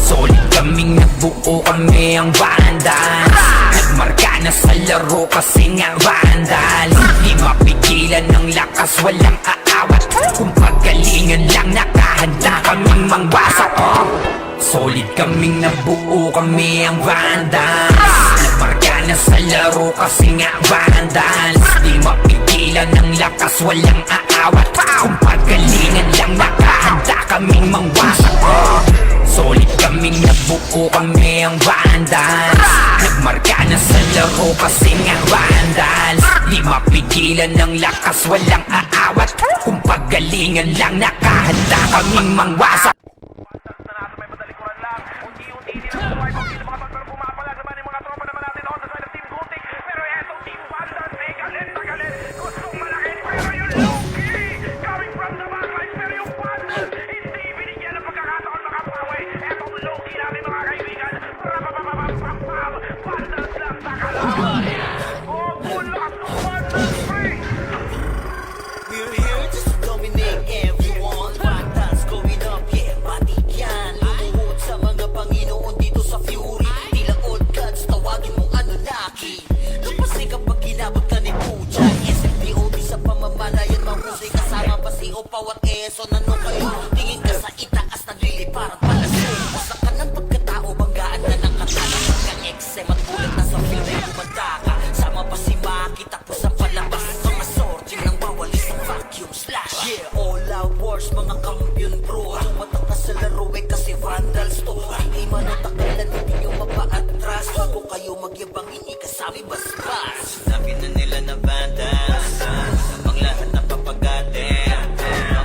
Solid kaming nabuo, kami ang vandals. Nagmarka na sa laro kasi nga vandals. Di mapigilan ng lakas, walang aawat. Kung pagalingan lang, nakahanda kaming mangwasak. Solid kaming nabuo, kami ang vandals. Nagmarka na sa laro kasi nga vandals. Di mapigilan ng lakas, walang aawat. Kung pagalingan lang, nakahanda kaming mangwasak. Solid kaming nabuo, kami ang vandals. Nagmarka na sa laro kasi nga vandals. Di mapigilan ng lakas, walang aawat. Kung pagalingan lang, nakahanda kaming mangwasak. We're here just to dominate everyone. Vandals going up, yeah, batik yan. Lumuhod sa mga Panginoon dito sa Fury. Tila old gods, tawagin mong Anunnaki. Kapasi kapag ginabot ka ni Puja, SMDOD sa pamamalayan, mahusay kasama pa si Opaw at Eso. Nano kayo, tingin ka sa itaas, naglili parang palaso. Basta ka ng pagkatao, banggaan ka ng katana. Pagka-XM at bulat na sa film ay kumanta ka. Sama pa si Maki, tapos ang palabas. Mga sorting nang bawali sa vacuum slash. Yeah, all out wars, mga kampiyon bro. Tumatak ka sa laro eh kasi vandals to. Hindi manatakalan, hindi nyo mapa-atras. Kung kayo magyabang, hindi kasami basbas. Sabi na nila na vandals, namang lahat na papagate.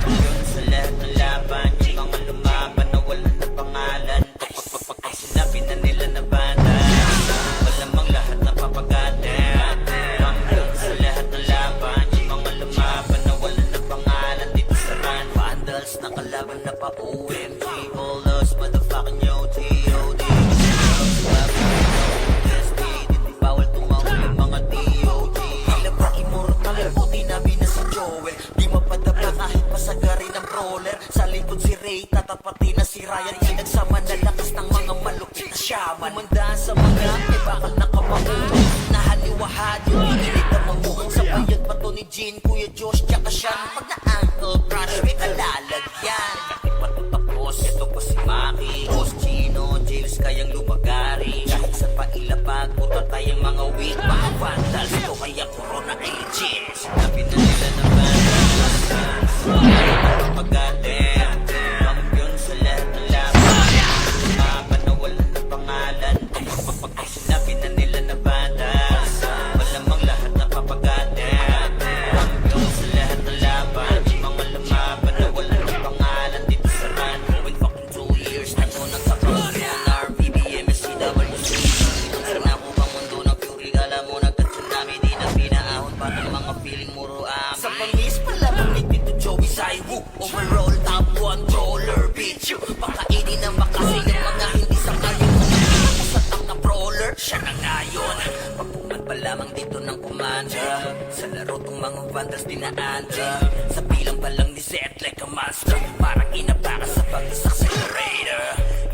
Kampiyon sa lahat ng laban, yung mga lumaban na wala na pangalan. Pag sinabi na nila na vandals, malamang lahat na papagate. Kampiyon sa lahat ng laban, yung mga lumaban na wala na pangalan. Dito sa run, vandals na kalaban na pa OMG. All us motherfucking OTOD. Dito bawal tumawag yung mga DOD. Tila ba immortal, puti namin na si Joel. Di mapadapa kahit pasagarin ng brawler. Sa likod si Ray, tatapati na si Ryan. Pinagsama na lakas ng mga malupit na shaman. Umandaan sa mga may bakal na kamao. Nahaliwahad yung iinit na mango. Sa bayag pa to ni Jean, Kuya Josh, tsaka siya. Pag na-uncle crush, may kalalagyan. Bakit pa to tapos? Ito pa si Maki, Boss Chino, James kayang lumagari. Kahit sa pailapag, puta tayong mga weak. Mga vandals to kaya corona agents. Sinabi na nila na vandals, pagkate. Kampiyon sa lahat ng laban, lumaban na wala na pangalan. Pag sinabi na nila na vandals, malamang lahat na papagate. Kampiyon sa lahat ng laban, yung mga lumaban na wala na pangalan. Dito sa run, going fucking 2 years na to nagkakaroon. RBBM, SCWC. Pinunsan na ko bang mundo ng Fury. Alam mo nagka-tsunami, di na pinaahon pa ng mga feeling muro amin. Sa pangis pala mamit dito Joey Saiwu. Overall top 1 brawler, bitch. Pakainin na makasay ng mga hindi sa kayo. Sa top na brawler, siya na ngayon. Pagpungan pa lamang dito ng commander. Sa laro tong mga vandals dinaanda. Sa bilang pa lang ni Zed like a monster. Parang inabaka sa pag-accelerator.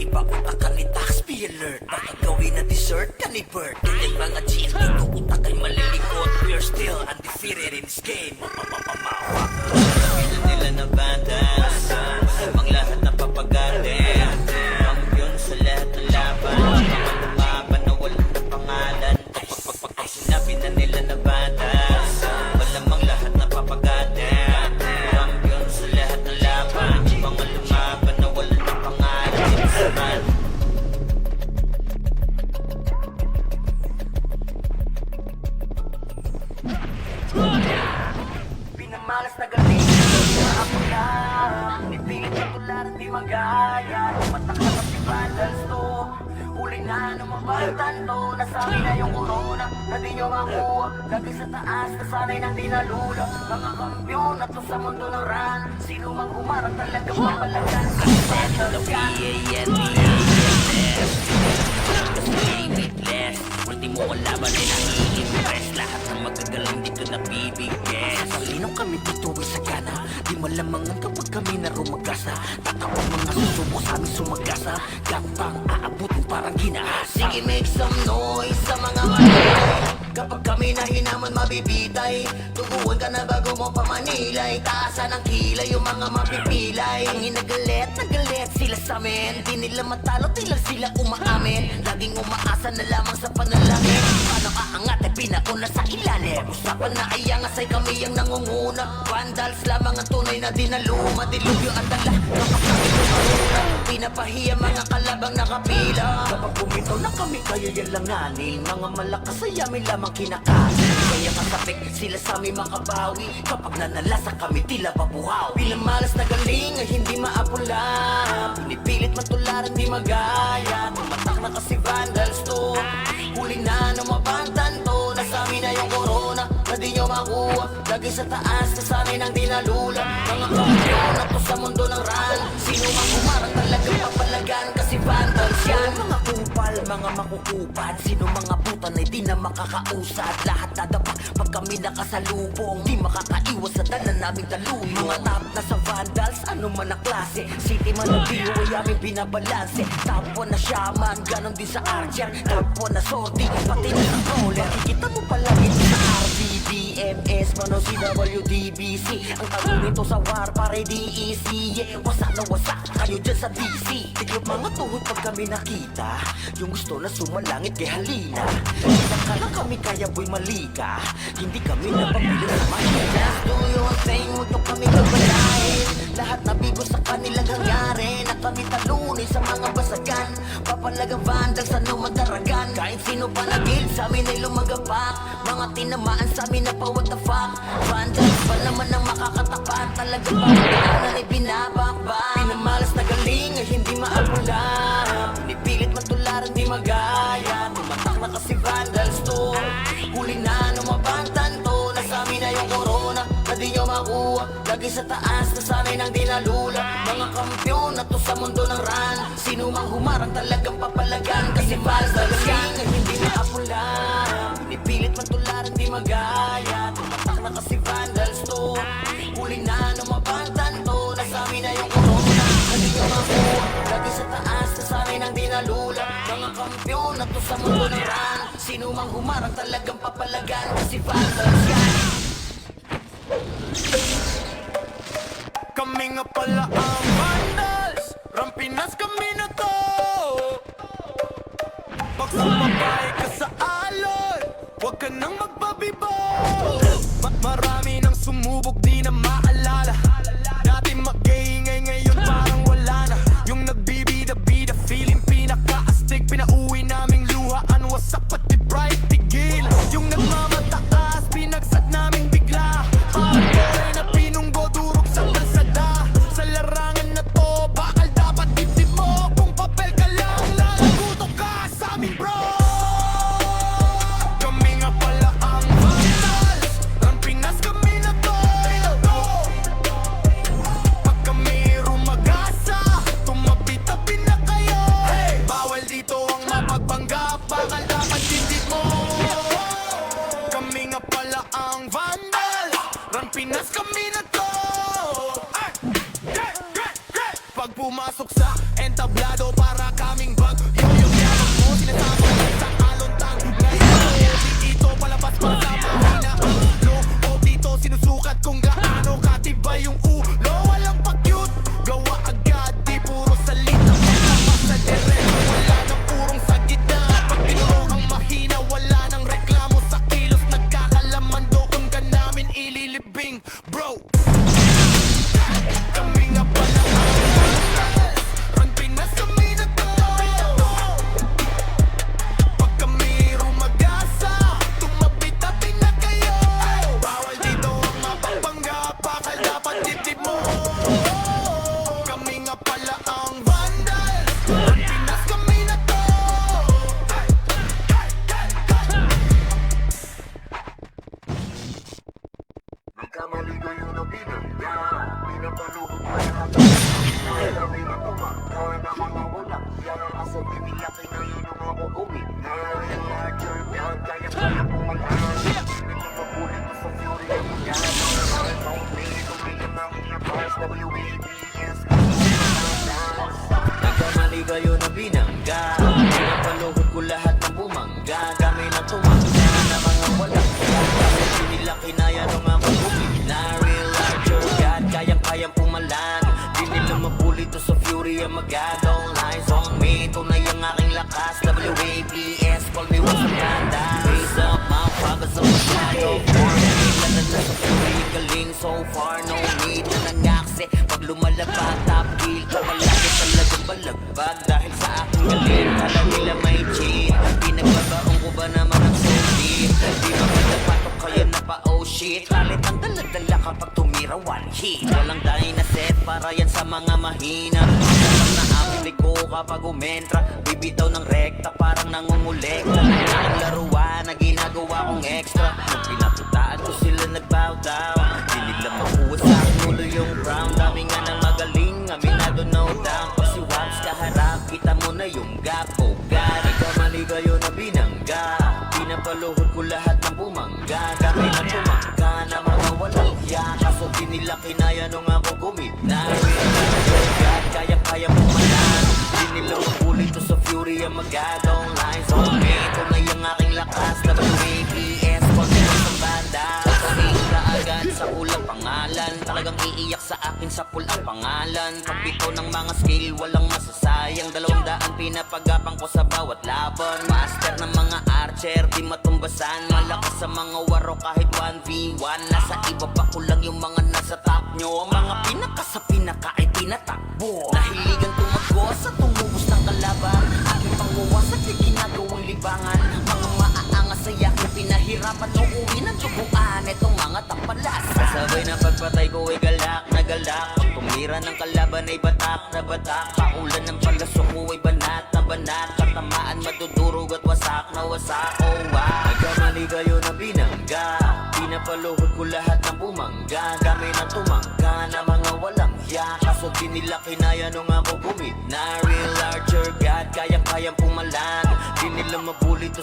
Ipakutak ka ni Taxpi alert. Baka gawin na dessert ka ni Bert. Hindi mga GS dito utak ay malilikot. We're still undefeated in this game. Sabi na nila na vandals, malamang lahat na papagate. na galing Hindi maapula Pinipilit na tular, di magaya Tumatak na kasi vandals to Huli na numabalitan to Nasabi na yung corona Na di nyo makuha Lagi sa taas Nasanay na di nalula Mga kampyon na to sa mundo ng run Sino mang humarang talaga mapalagan Kasi talaga limitless Ultimo kalaban ay nai-impress Lahat ng magagaling dito nabibigay Malinong kami tutuwi sa gana Di malamangan kapag kami na rumagasa Tatawag mga susubo sa amin sumagasa Gapang aabutin parang ginahasa Sige make some noise sa mga manilay Kapag kami na hinaman mabibitay Tuguan ka na bago mo pamanilay Taasan ang kilay yung mga mapipilay Ang inagalit, nagalit sila sa amin Di nila matalo, di lang sila umaamin Laging umaasa na lamang sa panalangin Paano aangat ay pinauna sa ilalim Usapan na ay angas ay kami ang nangunguna Vandals lamang ang tunay na dinaluma Dilubyo ang dala, kapatid ng maruna Pinapahiya mga kalabang nakapila Kapag bumitaw na kami kaya yan langanin Mga malakas ay amin lamang kinakain Kaya kasapik sila sa amin makabawi Kapag nanalasa kami tila pabuhaw Pinamalas na galing ay hindi maapula Pinipilit matularan di magaya Tumatak na kasi vandals to Huli na numabantan to Nasabi na yung corona na di nyo makuha Lagi sa taas nasanay nang dinalula Mga kampiyon na to sa mundo ng run Sino mang humarang talagang papalagan Kasi vandals yan Mga kupal, mga makukupad Sino mga putan ay di na makakausad Lahat nadapak pag kami nakasalubong Di makakaiwas sa dala naming talunong Mga top na sa vandals, ano man ang klase City man ang view ay aming binabalanse Top 1 na shaman, ganon din sa archer Top 1 na sortie, pati na sa roller Kikita mo palagi sa RVD MS, mano CWDBC Ang tawag nito sa war, pare DEC Yeah, wasak na wasak, kayo dyan sa DC Tigyop mga tuhod pag kami nakita Yung gusto na sumalangit kay halina Kita lang kami kaya boy malika Hindi kami napapili sa mahina Just do your thing, huwag nyo kami gabalain Lahat na bigo sa kanilang hangyari Na kami talunin sa mga basagan Papalagang vandals, ano madaragan Kahit sino pa nagil sa amin ay lumagapak Mga tinamaan sa amin na pa what the fuck Vandals pa naman ang makakatapat Talagang pagkaanan ay binabakbak Pinamalas na galing ay hindi maapula Pinipilit matularan di magaya Tumatak na kasi vandals to Huli na numabantan to Nasabi na yung corona na di nyo makuha Lagi sa taas nasanay nang dinalula Mga kampiyon na to sa mundo ng run Sino mang humarang talagang papalagan Kasi vandals na galing ay hindi maapula Pinipilit matularan di magaya Tumatak na kasi vandals to Huli na numabantan to Nasabi na yung corona na di nyo makuha Lagi sa taas nasanay nang dinalula Mga kampiyon na to sa mundo ng run Sino mang humarang talagang papalagan Kasi vandals yan Kami nga pala ang vandals Rampinas kami na to Pag sumabay ka sa alon Huwag ka nang magbabibo Marami nang sumubok di na maalala Dati mag-iingay ngayon parang wala na Yung nagbibida-bida feeling pinaka-astig Pinauwi naming luha ang wasak pati pride tigil Yung nagmamataas pinagsak naming bigla Pagkore na pinunggo durog sa kalsada Sa larangan na to bakal dapat dibdib mo Kung papel ka lang lalagutok ka sa amin bro Kami nga pala ang vandals Ang Pinas kami na to magagaw lines on me. Tunay ang aking lakas, WAPS, call me once maganda. Raise up, mga pagas sa masyado. Form, na sa fury, galing so far. No need na nangaksi, pag lumalabas, top kill ko. Malagi talagang balagbag dahil sa aking galing. Kala nila may cheat, pinagbabaong ko ba naman ang sulit? Di magpatapatok kaya na pa oh shit. Lalit ang dala-dala kapag tumira one hit. Walang tayo na set para yan sa mga mahina. Kapag naamili ko kapag umentra, bibitaw ng rekta parang nangungulekta. Ang laruan na ginagawa kong extra. Nung pinakitaan ko sila nagbow down, di nila makuha sa akin ulo yung crown. Dami nga ng magaling, aminado no doubt. Pag si Waps kaharap, kita mo na yung gap. Oh God, ikamali kayo na binangga. Pinapaluhod ko lahat ng bumangga. Kami na tumangga na mga walang hiya. Kaso di nila kinaya nung ako gumita. God, kaya-kaya mo manan. Di nila mabulit to sa fury ang magagaw lines on me. Tunay ang aking lakas, WAPS, konti sa banda. Sabihin ka agad sa ulang pangalan. Talagang iiyak sa akin sa pulang pangalan. Pagbito ng mga skill, walang masasayang. 200 pinapagapang ko sa bawat laban. Master ng mga archer, di matumbasan. Malakas sa mga waro kahit 1v1. Nasa iba pa ko lang yung mga nasa top nyo. Ang mga pinaka sa pinaka ay tinatakbo. Nahiligan tumago sa tumubos ng kalaban. Aking panguwasak ay ginagawang libangan. Mga maaangas sa yakin pinahirapan. Uuwi ng tubuan itong mga tampalas. Kasabay na pagpatay ko ay galak na galak. Pag tumira ng kalaban ay batak na batak. Paulan ng palaso ko ay banat na banat. Katamaan madudurog at wasak na wasak. Oh wow, nagkamali kayo na binangga. Pinapaluhod ko lahat ng bumangga. Kami na tumangga na mga walang hiya. Kaso di nila kinaya nung ako gumit na real larger God, kayang-kayang pumalag. Di nila mabulit to